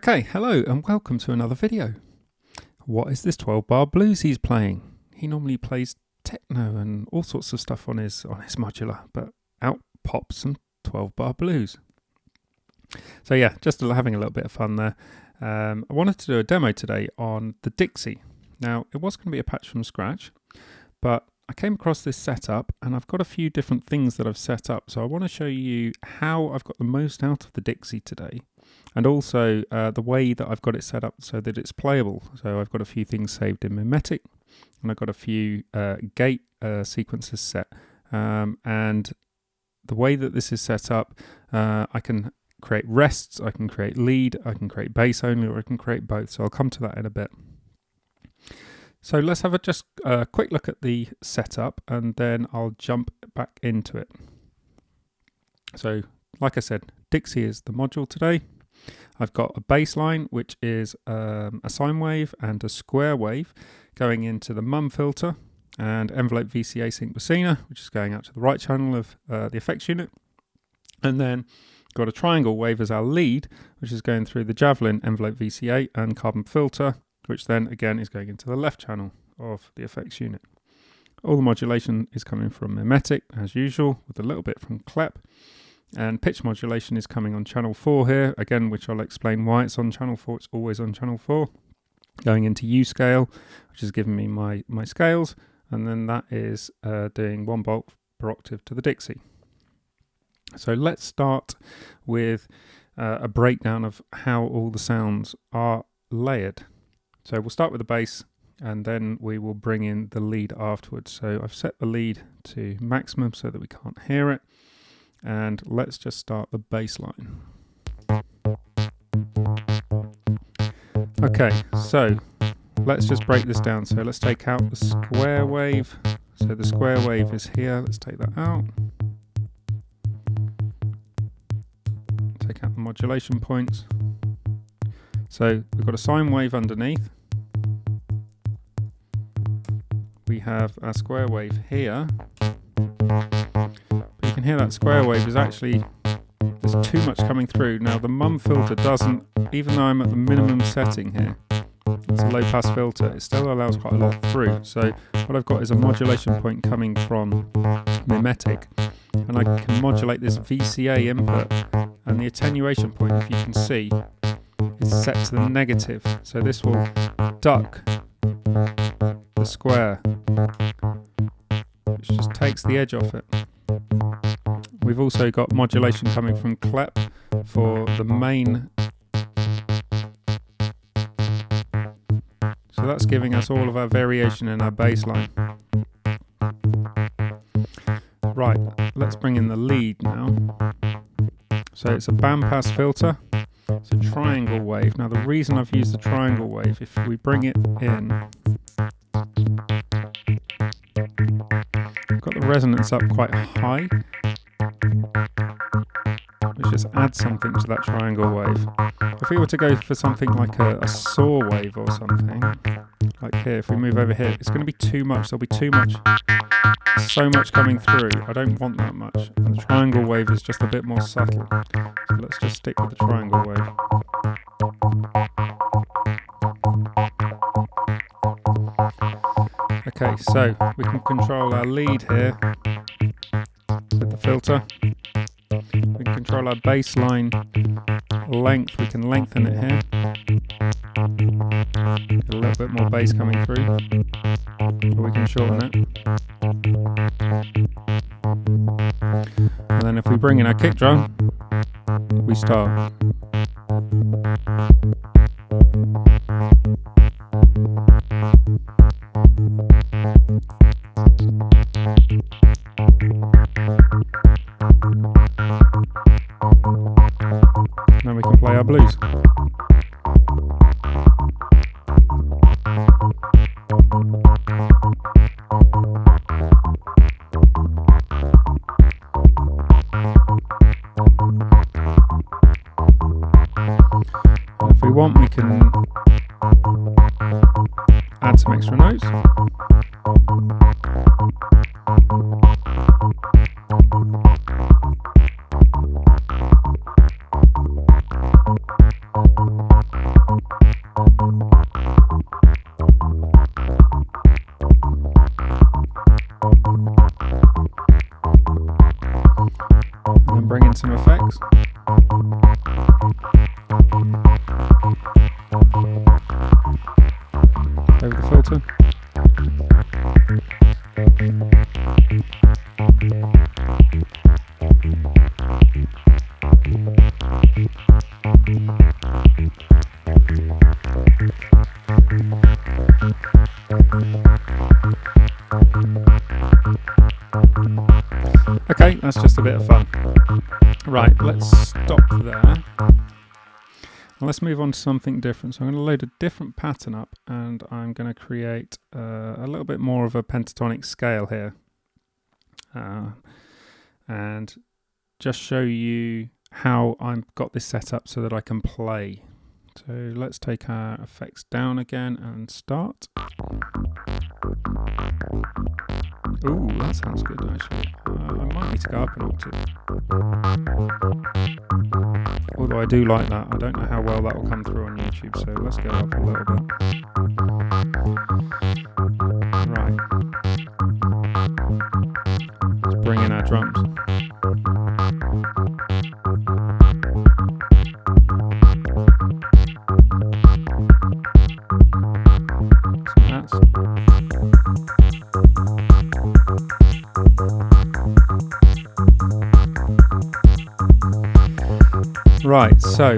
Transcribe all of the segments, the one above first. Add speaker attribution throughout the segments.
Speaker 1: Okay, hello and welcome to another video. What is this 12-bar blues he's playing? He normally plays techno and all sorts of stuff on his modular, but out pops some 12-bar blues. So yeah, just having a little bit of fun there. I wanted to do a demo today on the Dixie. Now, it was going to be a patch from scratch, but I came across this setup and I've got a few different things that I've set up. So I want to show you how I've got the most out of the Dixie today. And also the way that I've got it set up so that it's playable. So I've got a few things saved in Mimetic, and I've got a few gate sequences set. And the way that this is set up, I can create rests, I can create lead, I can create bass only, or I can create both. So I'll come to that in a bit. So let's have a quick look at the setup, and then I'll jump back into it. So like I said, Dixie is the module today. I've got a bass line, which is a sine wave and a square wave going into the mum filter, and envelope VCA sync Bacina, which is going out to the right channel of the effects unit. And then got a triangle wave as our lead, which is going through the Javelin envelope VCA and carbon filter, which then again is going into the left channel of the effects unit. All the modulation is coming from Mimetic as usual, with a little bit from Klep. And pitch modulation is coming on channel 4 here, again, which I'll explain why it's on channel 4. It's always on channel 4. Going into U scale, which is giving me my scales, and then that is doing 1 volt per octave to the Dixie. So let's start with a breakdown of how all the sounds are layered. So we'll start with the bass, and then we will bring in the lead afterwards. So I've set the lead to maximum so that we can't hear it. And let's just start the bass line. Okay, so let's just break this down. So let's take out the square wave. So the square wave is here. Let's take that out. Take out the modulation points. So we've got a sine wave underneath. We have our square wave here. You can hear that square wave is actually, there's too much coming through. Now the mum filter doesn't, even though I'm at the minimum setting here, it's a low pass filter, it still allows quite a lot through. So what I've got is a modulation point coming from Mimetic, and I can modulate this VCA input, and the attenuation point, if you can see, is set to the negative. So this will duck the square, which just takes the edge off it. We've also got modulation coming from Klep for the main. So that's giving us all of our variation in our bass line. Right, let's bring in the lead now. So it's a bandpass filter. It's a triangle wave. Now the reason I've used the triangle wave, if we bring it in, I've got the resonance up quite high, which just adds something to that triangle wave. If we were to go for something like a saw wave or something, like here, if we move over here, it's going to be too much. There'll be too much, so much coming through. I don't want that much. And the triangle wave is just a bit more subtle. So let's just stick with the triangle wave. Okay, so we can control our lead here with the filter. We can control our bass line length. We can lengthen it here. Get a little bit more bass coming through. Or we can shorten it. And then if we bring in our kick drum, we start. Now we can play our blues. And if we want, we can add some extra notes. some effects. Over the filter. Okay, that's just a bit of fun. Right, let's stop there. Let's move on to something different. So I'm going to load a different pattern up, and I'm going to create a little bit more of a pentatonic scale here. And just show you how I've got this set up so that I can play. So let's take our effects down again and start. Ooh, that sounds good actually. I might need to go up an octave. Although I do like that. I don't know how well that will come through on YouTube, so let's go up a little bit. Right. Let's bring in our drums. Right, so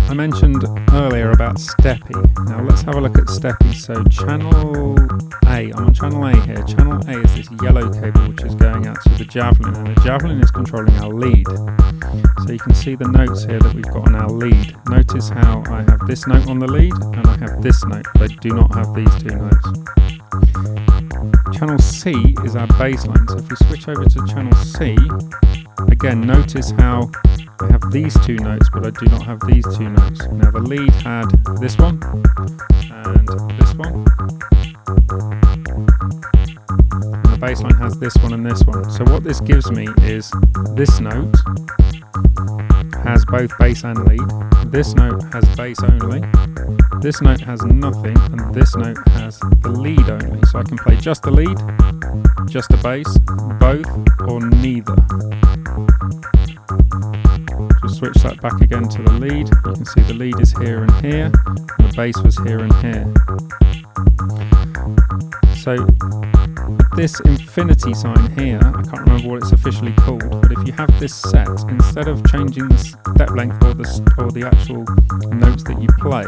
Speaker 1: I mentioned earlier about steppy. Now let's have a look at steppy. So channel A, I'm on channel A here. Channel A is this yellow cable which is going out to the javelin, and the javelin is controlling our lead. So you can see the notes here that we've got on our lead. Notice how I have this note on the lead and I have this note, but I do not have these two notes. Channel C is our bass line. So if we switch over to channel C, again notice how I have these two notes, but I do not have these two notes. Now the lead had this one and this one, and the bass line has this one and this one. So what this gives me is this note has both bass and lead, this note has bass only, this note has nothing, and this note has the lead only. So I can play just the lead, just the bass, both, or neither. Just switch that back again to the lead. You can see the lead is here and here, and the bass was here and here. So this infinity sign here, I can't remember what it's officially called, but if you have this set, instead of changing the step length or the actual notes that you play,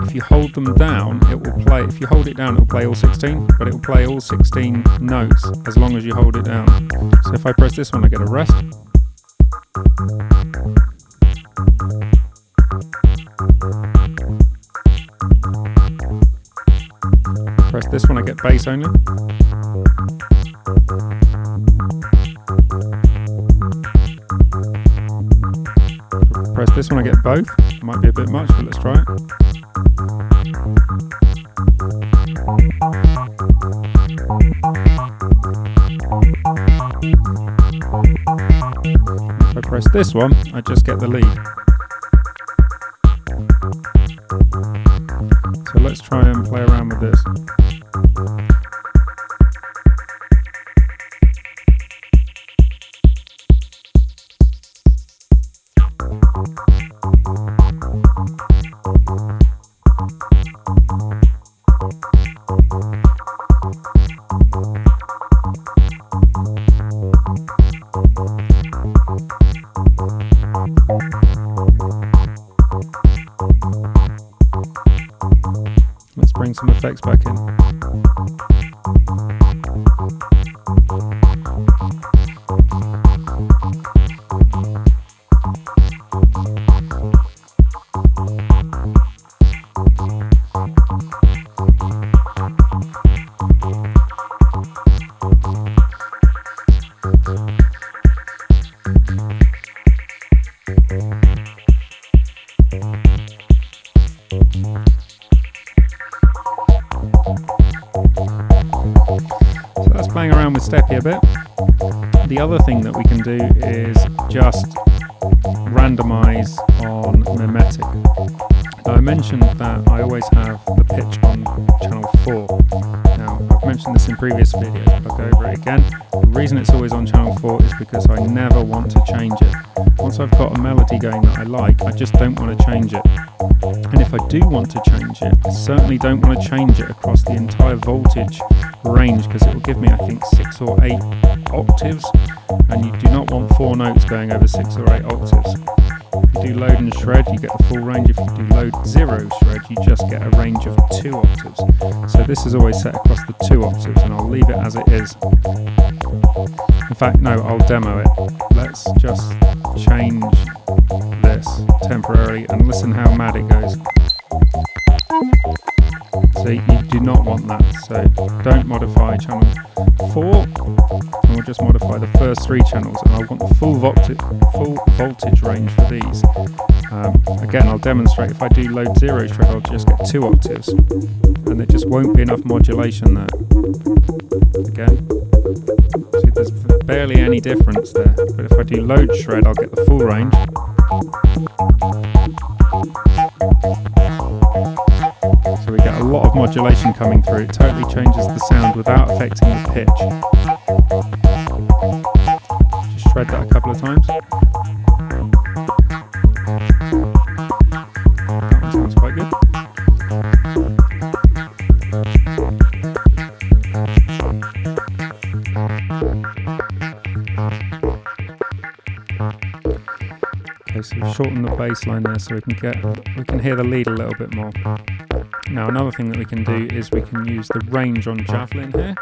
Speaker 1: if you hold them down, it will play. If you hold it down, it will play all 16, but it will play all 16 notes as long as you hold it down. So if I press this one, I get a rest. Press this one, I get bass only. Press this one, I get both. Might be a bit much, but let's try it. If I press this one, I just get the lead. So let's try and play around with this. Let's bring some effects back in. Playing around with steppy a bit. The other thing that we can do is just randomize on mimetic. Now I mentioned that I always have the pitch on channel 4. Now I've mentioned this in previous videos, but I'll go over it again. The reason it's always on channel 4 is because I never want to change it. Once I've got a melody going that I like, I just don't want to change it. And if I do want to change it, I certainly don't want to change it across the entire voltage range, because it will give me, I think, 6 or 8 octaves, and you do not want 4 notes going over 6 or 8 octaves. If you do load and shred, you get the full range. If you do load 0 shred, you just get a range of 2 octaves. So this is always set across the 2 octaves, and I'll leave it as it is. In fact, no, I'll demo it. Let's just change this temporarily and listen how mad it goes. So you do not want that, so don't modify channel 4, and we'll just modify the first 3 channels, and I want the full voltage range for these. Again, I'll demonstrate. If I do load 0 shred, I'll just get 2 octaves, and there just won't be enough modulation there. Again, see, there's barely any difference there, but if I do load shred, I'll get the full range. So we get a lot of modulation coming through. It totally changes the sound without affecting the pitch. Just shred that a couple of times. That one sounds quite good. Okay, so we've shortened the bass line there so we can hear the lead a little bit more. Now another thing that we can do is we can use the range on Javelin here.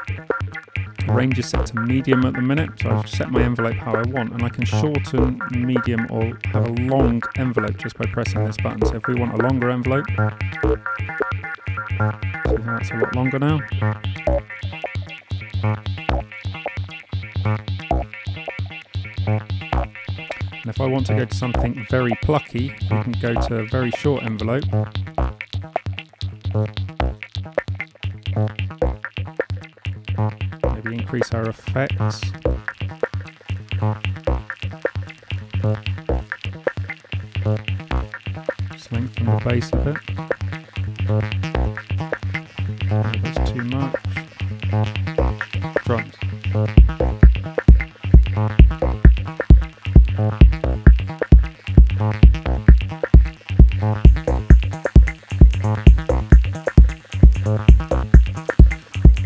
Speaker 1: The range is set to medium at the minute, so I've set my envelope how I want, and I can shorten medium or have a long envelope just by pressing this button. So if we want a longer envelope, see how it's a lot longer now. And if I want to go to something very plucky, we can go to a very short envelope. Maybe increase our effects. Just lengthen the bass a bit. Maybe that's too much. Drums.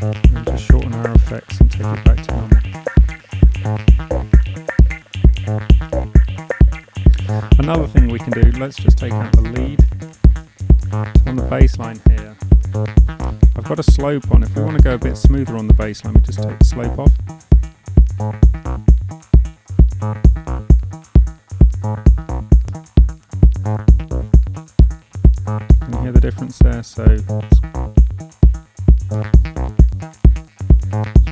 Speaker 1: And just shorten our effects and take it back to normal. Another thing we can do, let's just take out the lead. So on the bass line here, I've got a slope on. If we want to go a bit smoother on the bass line, we just take the slope off. Can you hear the difference there? So it's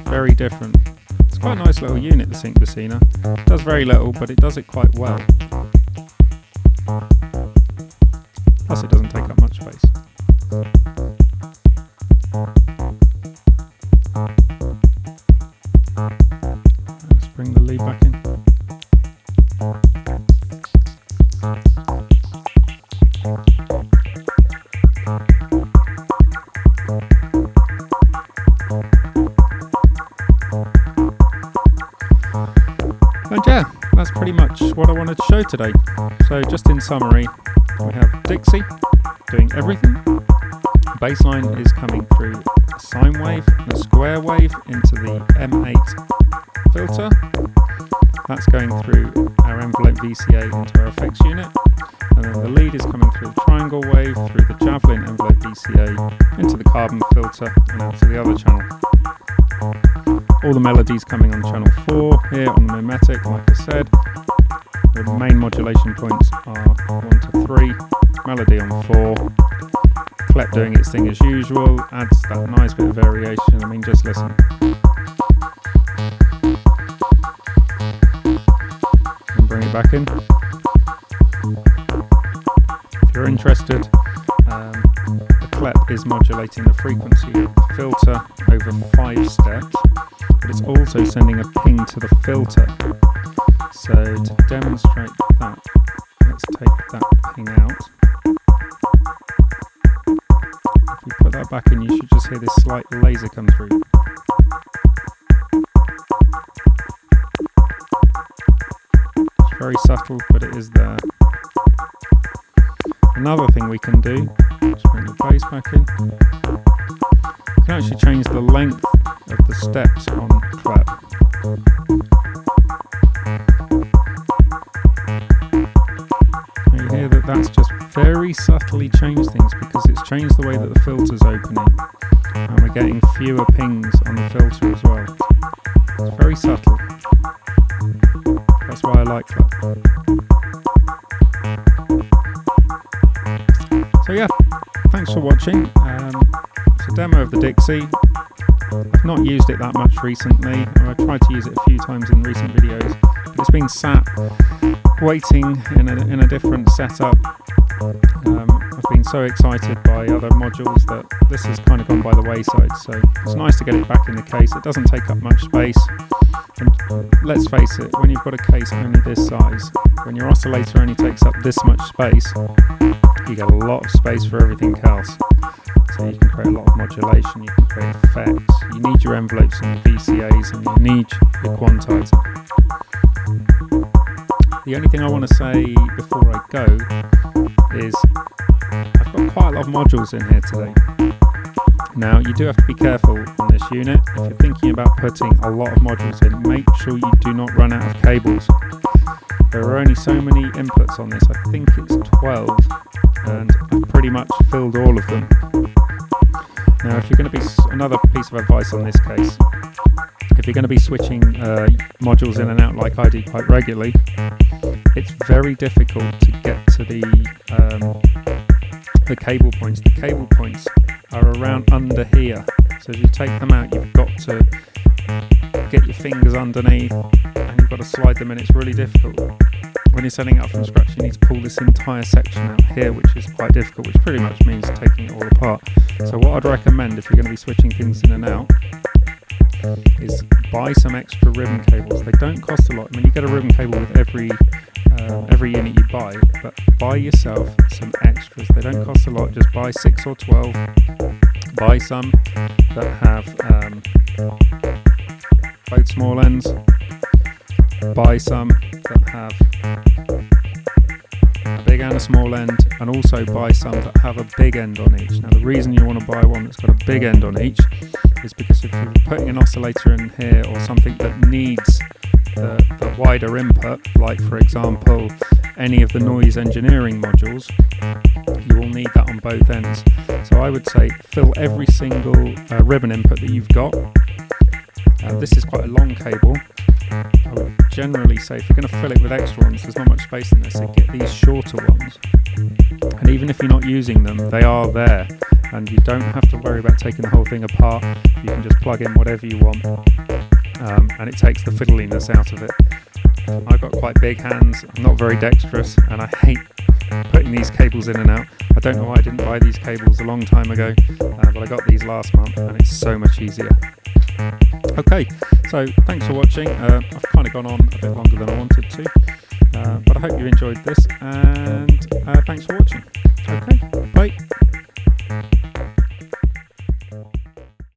Speaker 1: very different. It's quite a nice little unit, the Sync Bassina. It does very little, but it does it quite well. Plus it doesn't take up much space. Let's bring the lead back in. And yeah, that's pretty much what I wanted to show today. So just in summary, we have Dixie doing everything. Bassline is coming through a sine wave and a square wave into the M8 filter. That's going through our envelope VCA into our effects unit. And then the lead is coming through the triangle wave, through the Javelin envelope VCA, into the carbon filter and out to the other channel. All the melodies coming on channel 4 here on the mimetic, like I said. The main modulation points are 1 to 3, melody on 4, clep doing its thing as usual, adds that nice bit of variation. I mean, just listen. And bring it back in. If you're interested, the clep is modulating the frequency of the filter over 5 steps, but it's also sending a ping to the filter. So to demonstrate that, let's take that ping out. If we put that back in, you should just hear this slight laser come through. very subtle, but it is there. Another thing we can do, just bring the bass back in, we can actually change the length of the steps on clap. You hear that that's just very subtly changed things because it's changed the way that the filter's opening, and we're getting fewer pings on the filter as well. It's very subtle. That's why I like that. So yeah, thanks for watching. It's a demo of the Dixie. I've not used it that much recently. I've tried to use it a few times in recent videos, but it's been sat waiting in a different setup. I've been so excited by other modules that this has kind of gone by the wayside, so it's nice to get it back in the case. It doesn't take up much space, and let's face it, when you've got a case only this size, when your oscillator only takes up this much space, you get a lot of space for everything else. So you can create a lot of modulation, you can create effects, you need your envelopes and VCAs, and you need your quantizer. The only thing I want to say before I go is I've got quite a lot of modules in here today. Now you do have to be careful on this unit. If you're thinking about putting a lot of modules in, make sure you do not run out of cables. There are only so many inputs on this, I think it's 12, and I've pretty much filled all of them. Now if you're going to be, another piece of advice on this case, if you're going to be switching modules in and out like I do quite regularly, it's very difficult to get to the cable points. The cable points are around under here, so as you take them out you've got to get your fingers underneath and you've got to slide them in. It's really difficult. When you're setting it up from scratch you need to pull this entire section out here, which is quite difficult, which pretty much means taking it all apart. So what I'd recommend if you're going to be switching things in and out is buy some extra ribbon cables. They don't cost a lot. I mean, you get a ribbon cable with every unit you buy, but buy yourself some extras. They don't cost a lot. Just buy 6 or 12. Buy some that have both small ends. Buy some that have a big and a small end, and also buy some that have a big end on each. Now the reason you want to buy one that's got a big end on each is because if you're putting an oscillator in here or something that needs the wider input, like for example any of the noise engineering modules, you will need that on both ends. So I would say fill every single ribbon input that you've got. This is quite a long cable. I would generally say if you're going to fill it with extra ones, there's not much space in there, so get these shorter ones. And even if you're not using them, they are there, and you don't have to worry about taking the whole thing apart. You can just plug in whatever you want, and it takes the fiddliness out of it. I've got quite big hands, I'm not very dexterous, and I hate putting these cables in and out. I don't know why I didn't buy these cables a long time ago, but I got these last month and it's so much easier. Okay, so thanks for watching. I've kind of gone on a bit longer than I wanted to, but I hope you enjoyed this, and thanks for watching. Okay.